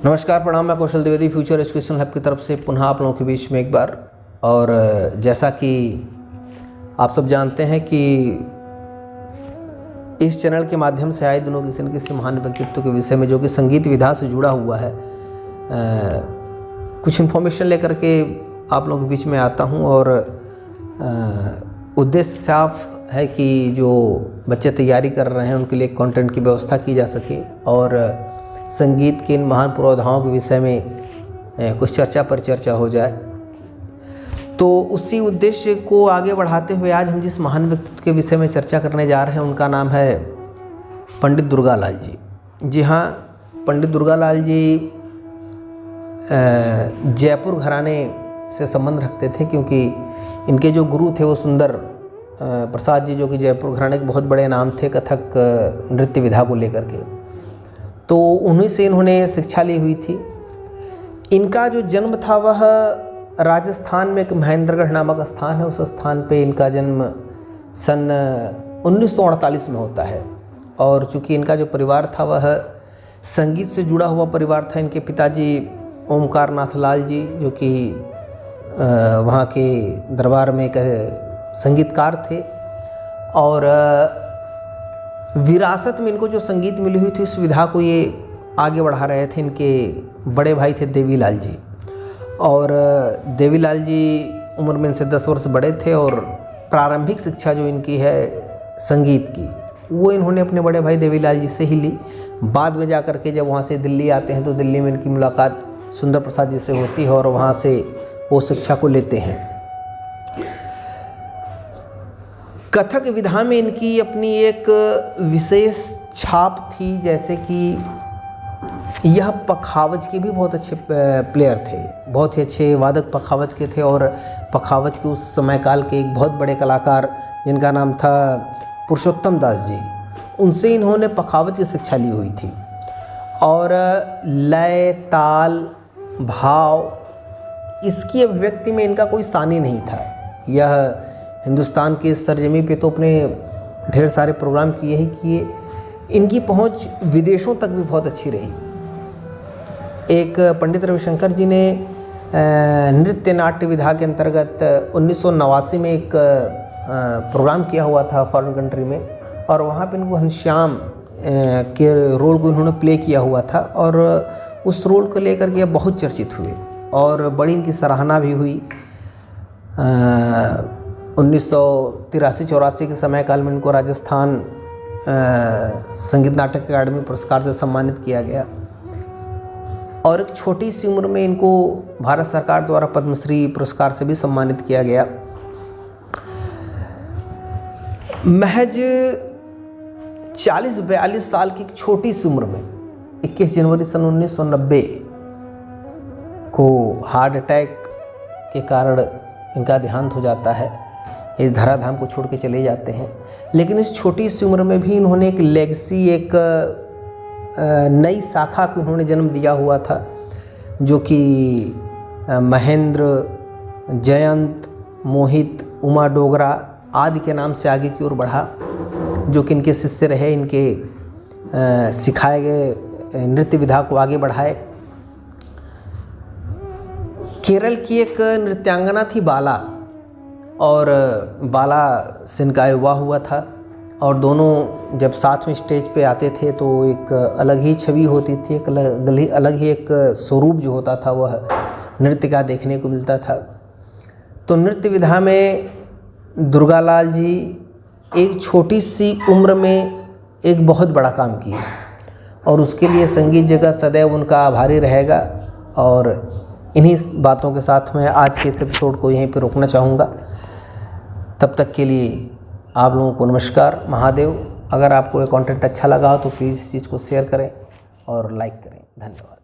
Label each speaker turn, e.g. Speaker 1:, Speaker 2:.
Speaker 1: नमस्कार, प्रणाम। मैं कौशल द्विवेदी फ्यूचर एजुकेशन हब की तरफ से पुनः आप लोगों के बीच में एक बार। और जैसा कि आप सब जानते हैं कि इस चैनल के माध्यम से आए दिनों किसी न किसी महान व्यक्तित्व के विषय में जो कि संगीत विधा से जुड़ा हुआ है कुछ इन्फॉर्मेशन लेकर के आप लोगों के बीच में आता हूं। और उद्देश्य साफ है कि जो बच्चे तैयारी कर रहे हैं उनके लिए कंटेंट की व्यवस्था की जा सके और संगीत के इन महान पुरोधाओं के विषय में कुछ चर्चा पर चर्चा हो जाए। तो उसी उद्देश्य को आगे बढ़ाते हुए आज हम जिस महान व्यक्तित्व के विषय में चर्चा करने जा रहे हैं उनका नाम है पंडित दुर्गालाल जी। जी हाँ, पंडित दुर्गालाल जी जयपुर घराने से संबंध रखते थे, क्योंकि इनके जो गुरु थे वो सुंदर प्रसाद जी, जो कि जयपुर घराने के बहुत बड़े नाम थे कथक नृत्य विधा को लेकर के। तो उन्हीं से इन्होंने शिक्षा ली हुई थी। इनका जो जन्म था वह राजस्थान में एक महेंद्रगढ़ नामक स्थान है, उस स्थान पे इनका जन्म सन 1948 में होता है। और चूँकि इनका जो परिवार था वह संगीत से जुड़ा हुआ परिवार था। इनके पिताजी ओमकार नाथ लाल जी, जो कि वहाँ के दरबार में एक संगीतकार थे, और विरासत में इनको जो संगीत मिली हुई थी उस विधा को ये आगे बढ़ा रहे थे। इनके बड़े भाई थे देवीलाल जी, और देवीलाल जी उम्र में इनसे 10 वर्ष बड़े थे। और प्रारंभिक शिक्षा जो इनकी है संगीत की वो इन्होंने अपने बड़े भाई देवीलाल जी से ही ली। बाद में जा कर के जब वहाँ से दिल्ली आते हैं तो दिल्ली में इनकी मुलाकात सुंदर प्रसाद जी से होती है और वहाँ से वो शिक्षा को लेते हैं। कथक विधा में इनकी अपनी एक विशेष छाप थी, जैसे कि यह पखावज के भी बहुत अच्छे प्लेयर थे, बहुत ही अच्छे वादक पखावज के थे। और पखावज के उस समय काल के एक बहुत बड़े कलाकार जिनका नाम था पुरुषोत्तम दास जी, उनसे इन्होंने पखावज की शिक्षा ली हुई थी। और लय, ताल, भाव, इसकी अभिव्यक्ति में इनका कोई सानी नहीं था। यह हिंदुस्तान के सरजमी पे तो अपने ढेर सारे प्रोग्राम किए ही किए, इनकी पहुंच विदेशों तक भी बहुत अच्छी रही। एक पंडित रविशंकर जी ने नृत्य नाट्य विधा के अंतर्गत 1989 में एक प्रोग्राम किया हुआ था फॉरेन कंट्री में, और वहाँ पे इनको घनश्याम के रोल को इन्होंने प्ले किया हुआ था। और उस रोल को लेकर के बहुत चर्चित हुए और बड़ी इनकी सराहना भी हुई। 1983-84 के समय काल में इनको राजस्थान संगीत नाटक अकादमी पुरस्कार से सम्मानित किया गया। और एक छोटी सी उम्र में इनको भारत सरकार द्वारा पद्मश्री पुरस्कार से भी सम्मानित किया गया। महज 40-42 साल की एक छोटी सी उम्र में 21 जनवरी सन 1990 को हार्ट अटैक के कारण इनका देहांत हो जाता है। इस धराधाम को छोड़ के चले जाते हैं। लेकिन इस छोटी सी उम्र में भी इन्होंने एक लेगेसी, एक नई शाखा को इन्होंने जन्म दिया हुआ था, जो कि महेंद्र, जयंत, मोहित, उमा डोगरा आदि के नाम से आगे की ओर बढ़ा, जो कि इनके शिष्य रहे। इनके सिखाए गए नृत्य विधा को आगे बढ़ाए। केरल की एक नृत्यांगना थी बाला, और बाला से इनका विवाह हुआ था। और दोनों जब साथ में स्टेज पे आते थे तो एक अलग ही छवि होती थी, एक अलग ही एक स्वरूप जो होता था वह नृत्य का देखने को मिलता था। तो नृत्य विधा में दुर्गालाल जी एक छोटी सी उम्र में एक बहुत बड़ा काम किया, और उसके लिए संगीत जगत सदैव उनका आभारी रहेगा। और इन्हीं बातों के साथ मैं आज के इस एपिसोड को यहीं पर रोकना चाहूँगा। तब तक के लिए आप लोगों को नमस्कार, महादेव। अगर आपको ये कंटेंट अच्छा लगा हो तो प्लीज़ इस चीज़ को शेयर करें और लाइक करें। धन्यवाद।